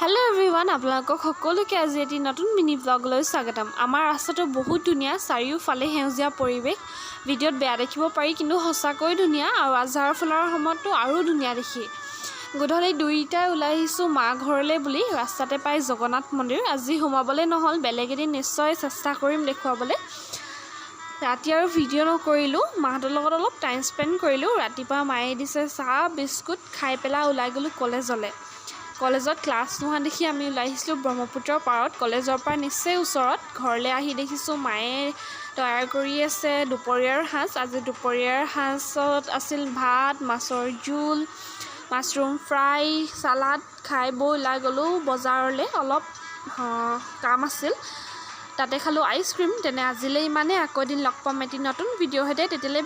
Hello everyone, আপোনালোকক সকলোকে আজি এটি নতুন মিনি ব্লগলৈ স্বাগতম। আমাৰ ৰাস্তাটো বহুত ধুনীয়া, চাৰিওফালে সেউজীয়া পৰিৱেশ। ভিডিঅ'ত বেয়া দেখিব পাৰি কিন্তু সঁচাকৈ ধুনীয়া আৰু আজাৰ ফুলৰ সময়তো আৰু ধুনীয়া দেখি। গধূলি দুইটাই ওলাই আহিছোঁ মা ঘৰলৈ বুলি। ৰাস্তাতে পাই জগন্নাথ মন্দিৰ। আজি সোমাবলৈ নহ'ল, বেলেগ এদিন নিশ্চয় চেষ্টা কৰিম দেখুৱাবলৈ। ৰাতি আৰু ভিডিঅ' নকৰিলোঁ, মাহঁতৰ লগত অলপ টাইম স্পেণ্ড কৰিলোঁ। ৰাতিপুৱা মায়ে দিছে চাহ বিস্কুট, খাই পেলাই ওলাই গ'লোঁ কলেজলৈ। কলেজত ক্লাছ নোহোৱা দেখি আমি ওলাই আহিছিলোঁ ব্ৰহ্মপুত্ৰৰ পাৰত। কলেজৰ পৰা নিশ্চয় ওচৰত। ঘৰলৈ আহি দেখিছোঁ মায়ে তৈয়াৰ কৰি আছে দুপৰীয়াৰ সাঁজ। আজি দুপৰীয়াৰ সাঁজত আছিল ভাত, মাছৰ জোল, মাছৰুম ফ্ৰাই, চালাড। খাই বৈ ওলাই গ'লোঁ বজাৰলৈ, অলপ কাম আছিল। তাতে খালোঁ আইচক্ৰীম। তেনে আজিলৈ ইমানেই, আকৌ এদিন লগ পাম এটি নতুন ভিডিঅ'ৰ সৈতে। তেতিয়ালৈ